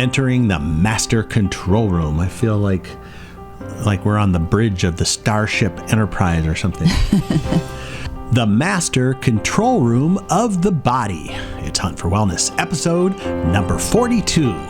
entering the master control room. I feel like we're on the bridge of the Starship Enterprise or something. The master control room of the body. It's Hunt for Wellness, episode number 42.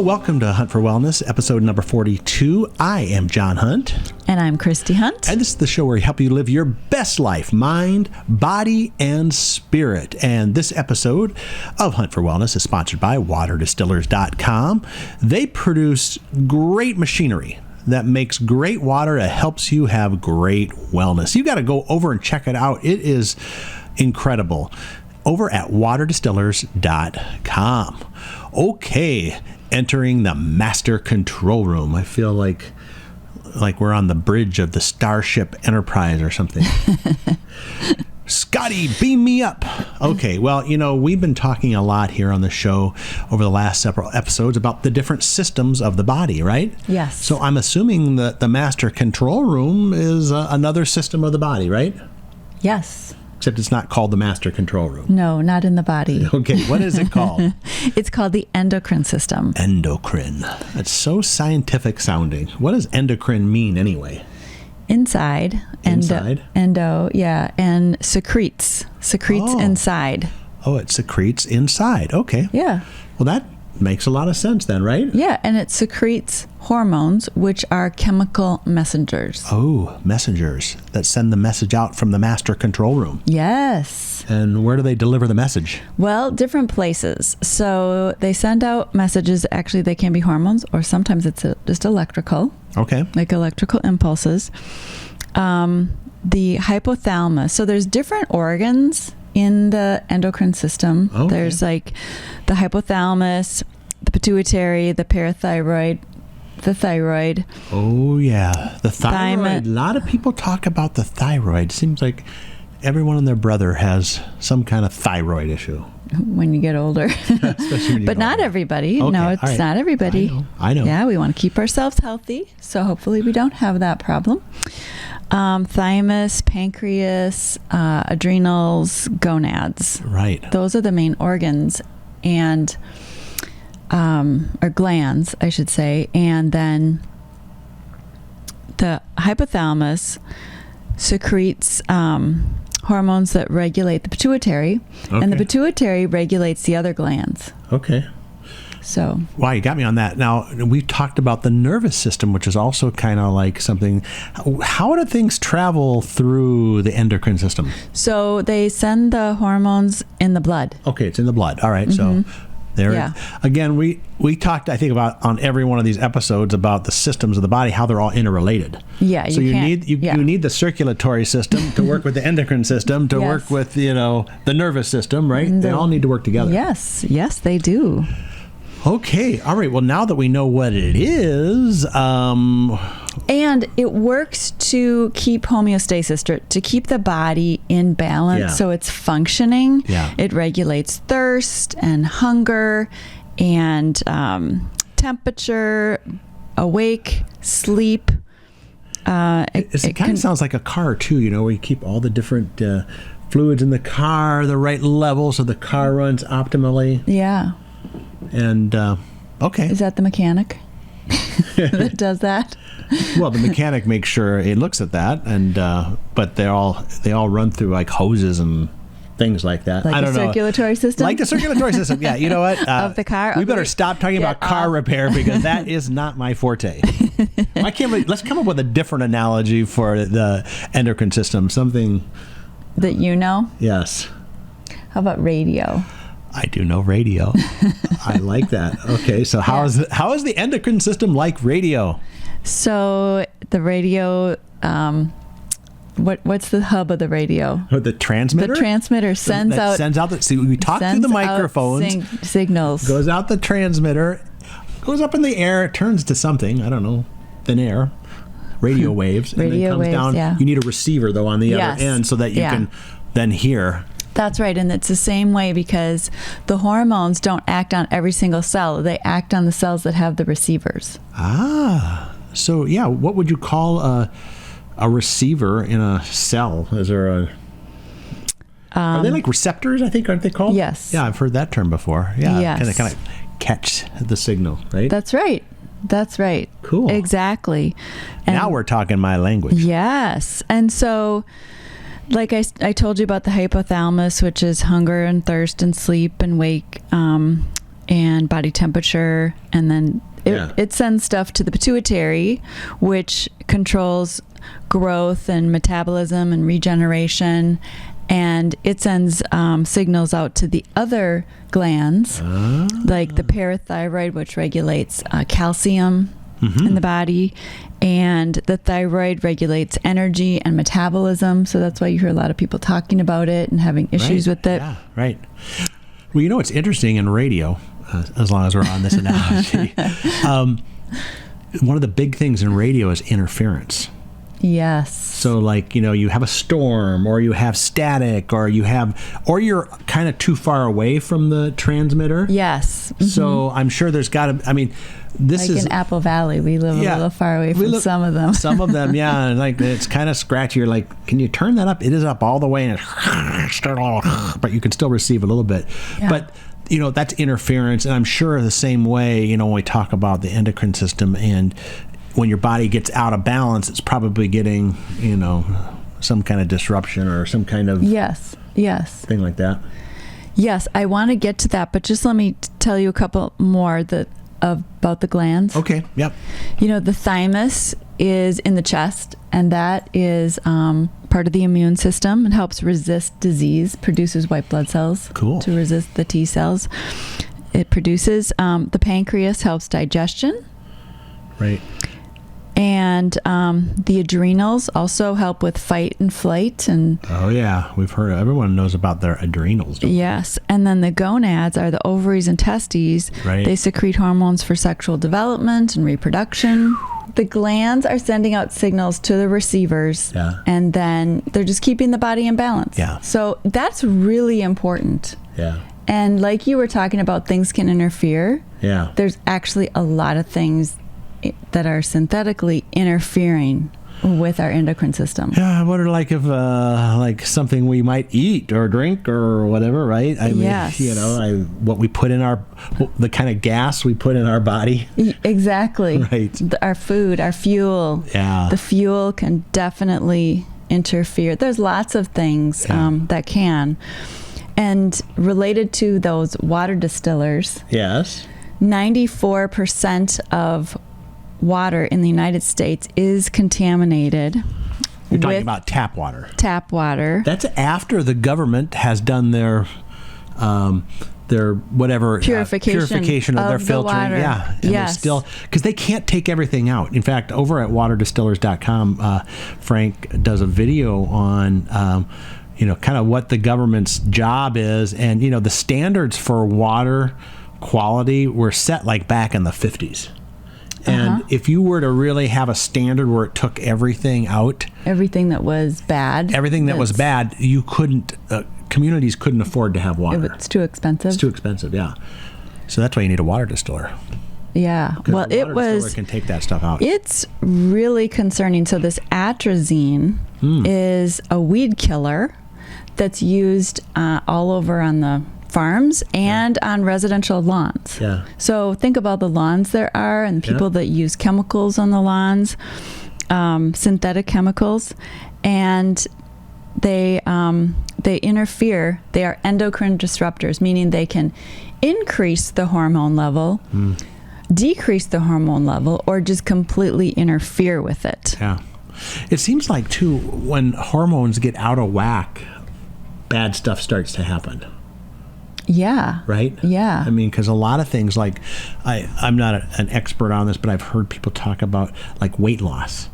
Welcome to Hunt for Wellness, episode number 42. I am John Hunt. And I'm Christy Hunt. And this is the show where we help you live your best life, mind, body, and spirit. And this episode of Hunt for Wellness is sponsored by waterdistillers.com. They produce great machinery that makes great water that helps you have great wellness. You got to go over and check it out. It is incredible. Over at waterdistillers.com. Okay. Entering the master control room. I feel like we're on the bridge of the Starship Enterprise or something. Scotty, beam me up. Okay, well, we've been talking a lot here on the show over the last several episodes about the different systems of the body, right? Yes. So I'm assuming that the master control room is another system of the body, right? Yes. Except it's not called the master control room. No, not in the body. Okay, what is it called? It's called the endocrine system. Endocrine. That's so scientific sounding. What does endocrine mean anyway? Inside. Endo, yeah. And secretes inside. Oh, it secretes inside. Okay. Yeah. Well, that makes a lot of sense then, right? Yeah, and it secretes hormones, which are chemical messengers. Oh, messengers that send the message out from the master control room. Yes. And where do they deliver the message? Well, different places. So they send out messages. Actually, they can be hormones, or sometimes it's just electrical. Okay. Like electrical impulses. The hypothalamus. So there's different organs in the endocrine system. Okay. There's like the hypothalamus, the pituitary, the parathyroid, the thyroid. Oh, yeah. The thyroid. A lot of people talk about the thyroid. Seems like everyone and their brother has some kind of thyroid issue. When you get older. Especially when you But not everybody. Okay. No, it's not everybody. I know. Yeah, we want to keep ourselves healthy. So hopefully we don't have that problem. Thymus, pancreas, adrenals, gonads. Right. Those are the main organs and or glands, I should say. And then the hypothalamus secretes hormones that regulate the pituitary, and the pituitary regulates the other glands. Okay. So. Wow, you got me on that. Now, we've talked about the nervous system, which is also kind of like something. How do things travel through the endocrine system? So they send the hormones in the blood. Okay, it's in the blood. All right, so there. Again, we talked, I think, about on every one of these episodes about the systems of the body, how they're all interrelated. Yeah, so you need the circulatory system to work with the endocrine system to work with the nervous system, right? They all need to work together. Yes, they do. Okay. All right. Well, now that we know what it is, and it works to keep homeostasis, to keep the body in balance, so it's functioning. Yeah. It regulates thirst and hunger and temperature, awake, sleep. It kind of sounds like a car too. Where you keep all the different fluids in the car, the right level, so the car runs optimally. Yeah. And okay, is that the mechanic that does that? Well, the mechanic makes sure it looks at that, and but they all run through like hoses and things like that. Like I don't know. Circulatory system? Like the circulatory system. Yeah, you know what? Of the car? We better stop talking about car repair because that is not my forte. Let's come up with a different analogy for the endocrine system. Something that you know? Yes. How about radio? I do know radio. I like that. Okay, so how is the endocrine system like radio? So the radio what's the hub of the radio? Or the transmitter? The transmitter sends out See, we talk through the microphones. Signals. Goes out the transmitter, goes up in the air, turns to something, I don't know, thin air, radio waves, and then comes down. Yeah. You need a receiver, though, on the other end so that you can then hear. That's right, and it's the same way because the hormones don't act on every single cell. They act on the cells that have the receivers. So, yeah, what would you call a receiver in a cell? Is there a... are they like receptors, I think, aren't they called? Yes. Yeah, I've heard that term before. Yeah, yes. kind of catch the signal, right? That's right. Cool. Exactly. And now we're talking my language. Yes. And so, like I told you about the hypothalamus, which is hunger and thirst and sleep and wake and body temperature. And then it sends stuff to the pituitary, which controls growth and metabolism and regeneration. And it sends signals out to the other glands, like the parathyroid, which regulates calcium in the body, and the thyroid regulates energy and metabolism. So that's why you hear a lot of people talking about it and having issues with it. Yeah, right. Well, you know what's interesting in radio, as long as we're on this analogy, one of the big things in radio is interference. Yes. So like, you have a storm or you have static or you're kind of too far away from the transmitter. Yes. Mm-hmm. So I'm sure there's got to, this is... in Apple Valley, we live a little far away from some of them. Some of them, yeah. And like, it's kind of scratchy. You're like, can you turn that up? It is up all the way, and but you can still receive a little bit. Yeah. But, that's interference. And I'm sure the same way, when we talk about the endocrine system and when your body gets out of balance, it's probably getting, some kind of disruption or some kind of yes thing like that. Yes, I want to get to that, but just let me tell you a couple more about the glands. Okay, yep. The thymus is in the chest, and that is part of the immune system. It helps resist disease, produces white blood cells to resist the T cells. It produces, the pancreas helps digestion. Right. And the adrenals also help with fight and flight. And oh yeah, everyone knows about their adrenals. Yes, and then the gonads are the ovaries and testes. Right. They secrete hormones for sexual development and reproduction. The glands are sending out signals to the receivers, and then they're just keeping the body in balance. Yeah. So that's really important. Yeah. And like you were talking about, things can interfere. Yeah. There's actually a lot of things that are synthetically interfering with our endocrine system. Yeah, I wonder, if like something we might eat or drink or whatever, right? I mean, what we put in the kind of gas we put in our body. Exactly. Right. Our food, our fuel. Yeah. The fuel can definitely interfere. There's lots of things that can. And related to those water distillers. Yes. 94% of water in the United States is contaminated. You're talking about tap water. Tap water. That's after the government has done their whatever purification of their filtering. Water. Yeah. And yes. Still, because they can't take everything out. In fact, over at waterdistillers.com, Frank does a video on kind of what the government's job is, and the standards for water quality were set like back in the 50s. And if you were to really have a standard where it took everything out, everything that was bad, you couldn't, communities couldn't afford to have water. It's too expensive. It's too expensive, yeah. So that's why you need a water distiller. Yeah. Well, the water distiller can take that stuff out. It's really concerning. So this atrazine is a weed killer that's used all over on the farms and on residential lawns. Yeah. So think about the lawns there are and people that use chemicals on the lawns, synthetic chemicals, and they interfere. They are endocrine disruptors, meaning they can increase the hormone level, decrease the hormone level, or just completely interfere with it. Yeah. It seems like, too, when hormones get out of whack, bad stuff starts to happen. Yeah. Right? Yeah. I mean, because a lot of things, like, I'm not an expert on this, but I've heard people talk about, like, weight loss.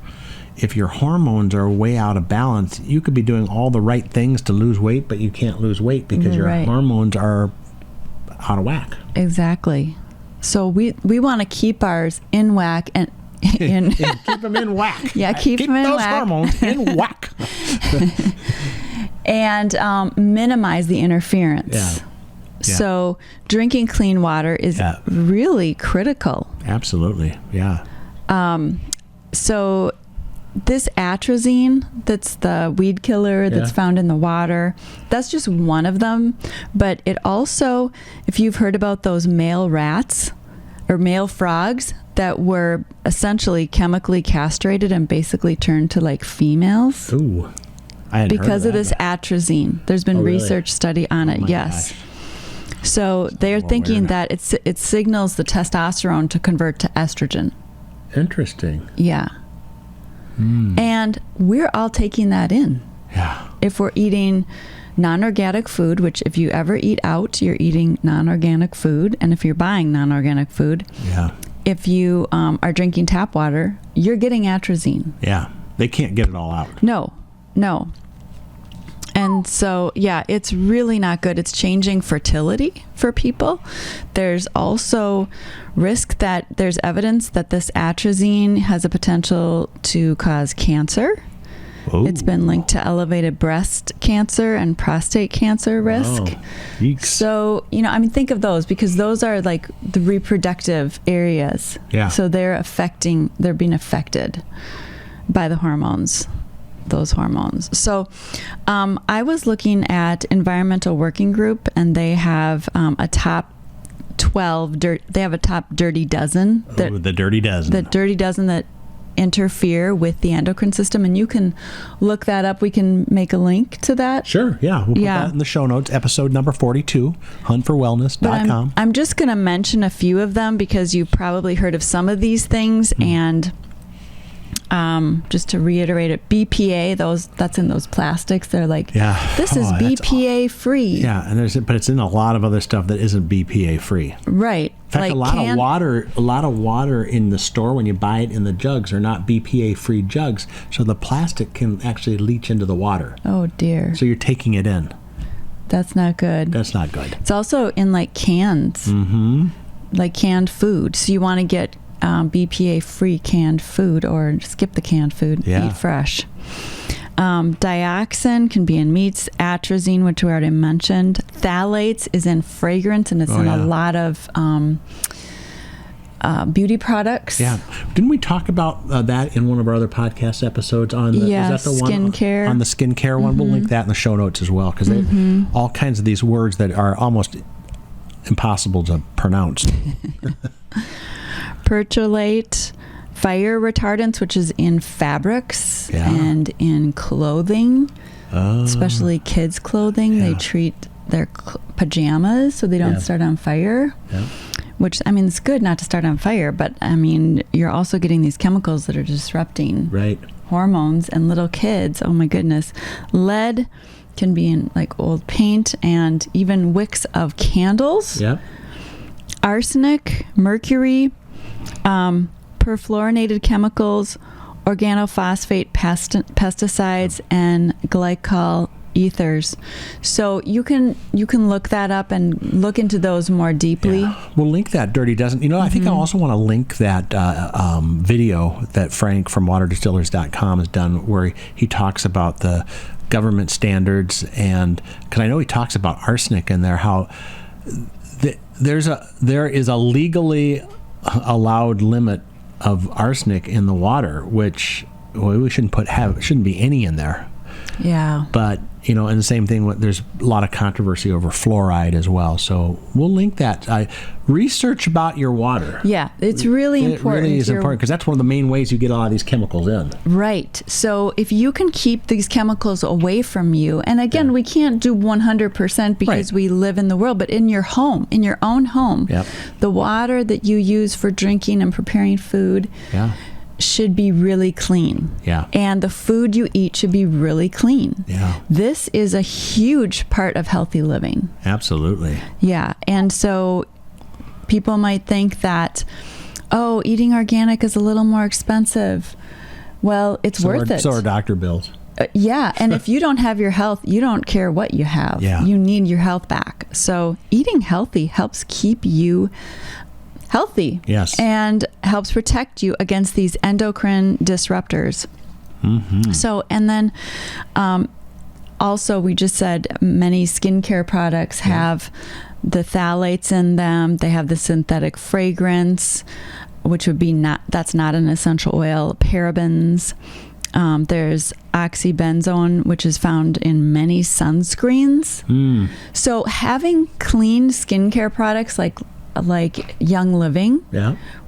if your hormones are way out of balance, you could be doing all the right things to lose weight, but you can't lose weight because your hormones are out of whack. Exactly. So we want to keep ours in whack and keep them in whack. Yeah, keep them in those whack. hormones in whack. And minimize the interference. Yeah. So drinking clean water is really critical. Absolutely. Yeah. So this atrazine, that's the weed killer that's found in the water, that's just one of them. But it also, if you've heard about those male rats or male frogs that were essentially chemically castrated and basically turned to like females. Ooh. I hadn't because heard of this atrazine. There's been research study on it. Gosh. So they're thinking that it signals the testosterone to convert to estrogen. Interesting. Yeah. And we're all taking that in. Yeah. If we're eating non-organic food, which if you ever eat out, you're eating non-organic food. And if you're buying non-organic food, if you are drinking tap water, you're getting atrazine. Yeah. They can't get it all out. No. And so, it's really not good. It's changing fertility for people. There's also there's evidence that this atrazine has a potential to cause cancer. Ooh. It's been linked to elevated breast cancer and prostate cancer risk. Yeeks. So, think of those because those are like the reproductive areas. Yeah. So they're being affected by the hormones. Those hormones. So I was looking at Environmental Working Group, and they have a top 12 they have a top dirty dozen the dirty dozen that interfere with the endocrine system, and you can look that up. We can make a link to that. Sure. We'll put that in the show notes, episode number 42, Hunt4Wellness.com. I'm just going to mention a few of them because you've probably heard of some of these things. And just to reiterate it, BPA, that's in those plastics. They're like, this is BPA free. Yeah, but it's in a lot of other stuff that isn't BPA free. Right. In fact, a lot of water in the store when you buy it in the jugs are not BPA free jugs, so the plastic can actually leach into the water. Oh dear. So you're taking it in. That's not good. That's not good. It's also in like cans, like canned food. So you want to get BPA-free canned food, or skip the canned food. Eat fresh. Dioxin can be in meats. Atrazine, which we already mentioned. Phthalates is in fragrance, and it's in a lot of beauty products. Yeah. Didn't we talk about that in one of our other podcast episodes on the, is that the skincare? On the skincare one? We'll link that in the show notes as well, because all kinds of these words that are almost impossible to pronounce. Perchlorate, fire retardants, which is in fabrics and in clothing, especially kids' clothing. They treat their pajamas so they don't start on fire. Which, it's good not to start on fire, but you're also getting these chemicals that are disrupting hormones, and little kids, oh my goodness. Lead can be in like old paint and even wicks of candles. Arsenic, mercury, perfluorinated chemicals, organophosphate pesticides, and glycol ethers. So you can look that up and look into those more deeply. We'll link that Dirty Dozen. I think I also want to link that video that Frank from waterdistillers.com has done, where he talks about the government standards, and because I know he talks about arsenic in there, how there is a legally allowed limit of arsenic in the water, which we shouldn't be any in there. But and the same thing, there's a lot of controversy over fluoride as well. So we'll link that. Research about your water. It's really important. It really is important, because that's one of the main ways you get a lot of these chemicals in. Right. So if you can keep these chemicals away from you, and again, we can't do 100% because we live in the world, but in your home, in your own home, the water that you use for drinking and preparing food should be really clean. And the food you eat should be really clean. This is a huge part of healthy living. Absolutely. And so people might think that, eating organic is a little more expensive. Well, it's worth it. So are doctor bills. Yeah. And if you don't have your health, you don't care what you have. Yeah. You need your health back. So eating healthy helps keep you healthy. Yes. And helps protect you against these endocrine disruptors. Mm-hmm. So, and then also we just said many skincare products have the phthalates in them. They have the synthetic fragrance, which would be that's not an essential oil. Parabens. There's oxybenzone, which is found in many sunscreens. So having clean skincare products like Young Living,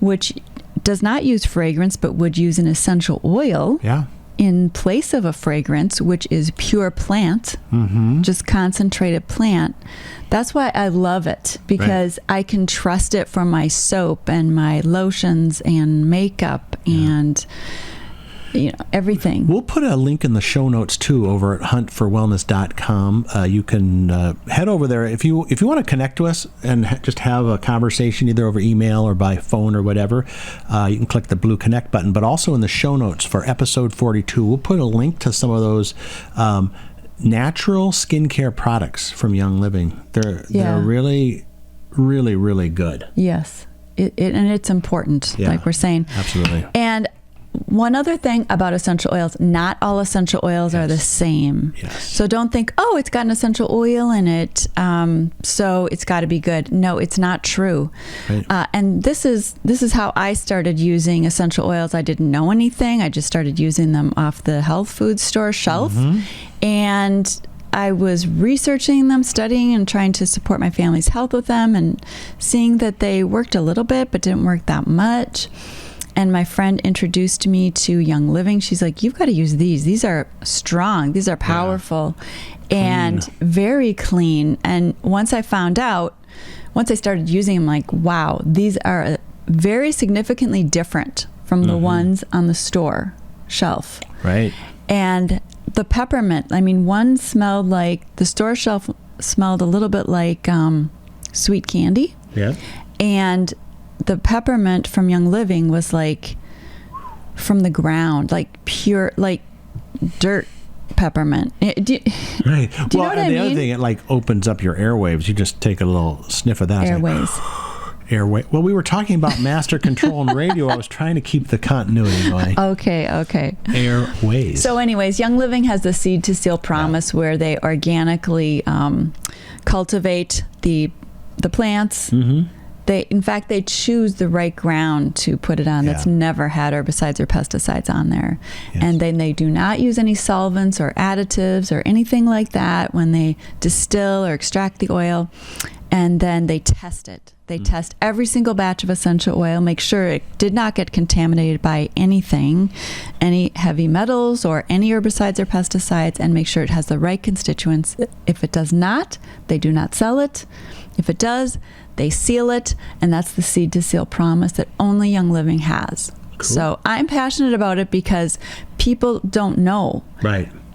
which does not use fragrance but would use an essential oil in place of a fragrance, which is pure plant, just concentrated plant. That's why I love it, because I can trust it for my soap and my lotions and makeup and everything. We'll put a link in the show notes too over at Hunt4Wellness.com. You can head over there if you want to connect to us and just have a conversation either over email or by phone or whatever. You can click the blue connect button, but also in the show notes for episode 42, we'll put a link to some of those natural skincare products from Young Living. They're really, really, really good. Yes, and it's important, like we're saying. Absolutely. And one other thing about essential oils, not all essential oils are the same. Yes. So don't think, it's got an essential oil in it, so it's got to be good. No, it's not true. Right. And this is how I started using essential oils. I didn't know anything. I just started using them off the health food store shelf. And I was researching them, studying, and trying to support my family's health with them, and seeing that they worked a little bit but didn't work that much. And my friend introduced me to Young Living. She's like, you've got to use these. These are strong. These are powerful and very clean. And once I started using them, like, wow, these are very significantly different from the ones on the store shelf. Right. And the peppermint, one smelled like, the store shelf smelled a little bit like sweet candy. Yeah. And the peppermint from Young Living was like from the ground, like pure, like dirt peppermint. Right. Do you know what I mean? The other thing, it like opens up your airwaves. You just take a little sniff of that. Airways. Airway. Well, we were talking about master control and radio. I was trying to keep the continuity going. Okay. Airways. So anyways, Young Living has the Seed to Seal promise where they organically cultivate the plants. They choose the right ground to put it on that's never had herbicides or pesticides on there. Yes. And then they do not use any solvents or additives or anything like that when they distill or extract the oil. And then they test it. They test every single batch of essential oil, make sure it did not get contaminated by anything, any heavy metals or any herbicides or pesticides, and make sure it has the right constituents. If it does not, they do not sell it. If it does, they seal it, and that's the Seed to Seal promise that only Young Living has. Cool. So I'm passionate about it because people don't know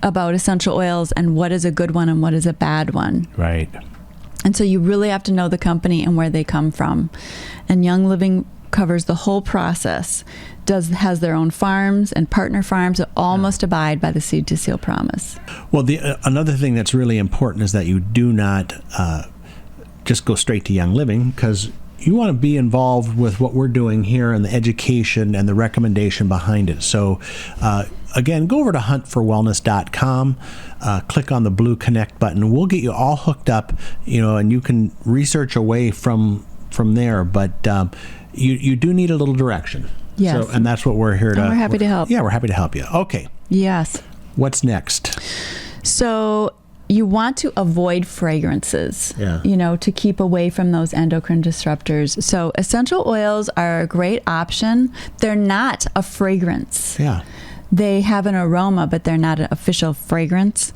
about essential oils and what is a good one and what is a bad one. Right. And so you really have to know the company and where they come from. And Young Living covers the whole process, has their own farms and partner farms that all must abide by the Seed to Seal promise. Well, another thing that's really important is that you do not just go straight to Young Living, because you want to be involved with what we're doing here and the education and the recommendation behind it. So again, go over to Hunt4Wellness.com, click on the blue connect button. We'll get you all hooked up, and you can research away from there. But you do need a little direction. Yes. So, and that's what we're here to. And we're happy to help. Yeah, we're happy to help you. Okay. Yes. What's next? So you want to avoid fragrances, to keep away from those endocrine disruptors. So essential oils are a great option. They're not a fragrance. Yeah. They have an aroma, but they're not an official fragrance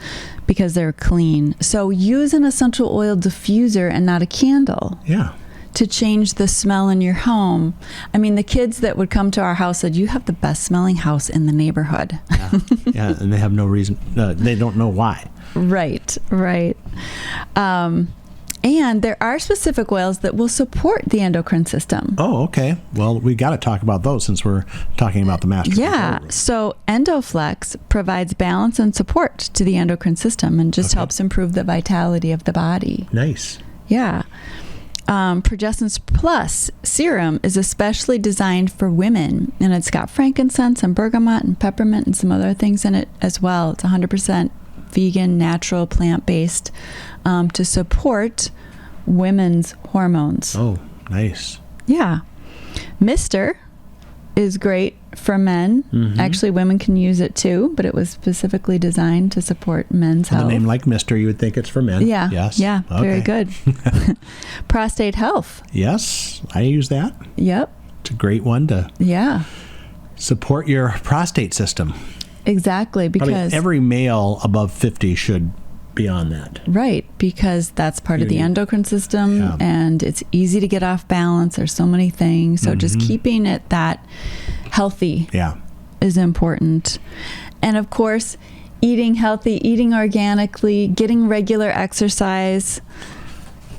because they're clean. So use an essential oil diffuser and not a candle. Yeah. To change the smell in your home. The kids that would come to our house said, you have the best smelling house in the neighborhood. Yeah, and they have no reason. They don't know why. Right. And there are specific oils that will support the endocrine system. Oh, okay. Well, we got to talk about those since we're talking about the master Yeah. control room. So Endoflex provides balance and support to the endocrine system and just helps improve the vitality of the body. Nice. Yeah. Progessence Plus serum is especially designed for women, and it's got frankincense and bergamot and peppermint and some other things in it as well. It's 100% vegan, natural, plant-based to support women's hormones. Oh, nice. Yeah. Mister is great for men. Actually, women can use it too, but it was specifically designed to support men's With health. a name like Mister, you would think it's for men. Yeah. Yes. Yeah. Very Okay. good. Prostate Health. Yes, I use that. Yep. It's a great one to Yeah. support your prostate system. Exactly. Probably Because every male above 50 should be on that. right, because that's part of the You- endocrine system, Yeah. and it's easy to get off balance. There's so many things. So just keeping it that healthy Yeah. is important. And of course, eating healthy, eating organically, getting regular exercise,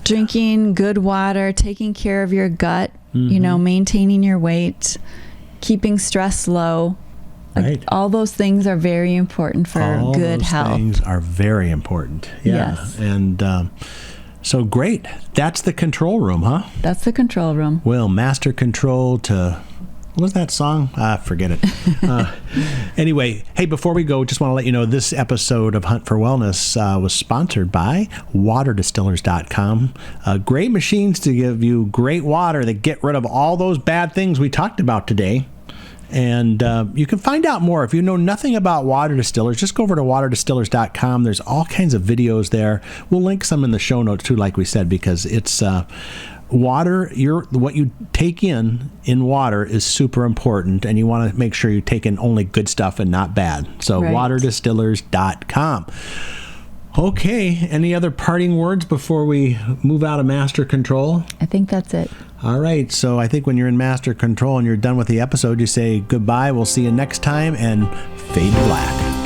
drinking good water, taking care of your gut, maintaining your weight, keeping stress low. Like, Right. all those things are very important for All good those health. things are very important. Yeah. Yes. And so great. That's the control room, huh? That's the control room. Well, master control to... What was that song? Forget it. Anyway, hey, before we go, just want to let you know this episode of Hunt for Wellness was sponsored by waterdistillers.com. Great machines to give you great water that get rid of all those bad things we talked about today. And you can find out more. If you know nothing about water distillers, just go over to waterdistillers.com. There's all kinds of videos there. We'll link some in the show notes too, like we said, because it's... water, what you take in water is super important, and you want to make sure you take in only good stuff and not bad. So Right. waterdistillers.com. Okay, any other parting words before we move out of master control? I think that's it. All right, so I think when you're in master control and you're done with the episode, you say goodbye, we'll see you next time, and fade to black.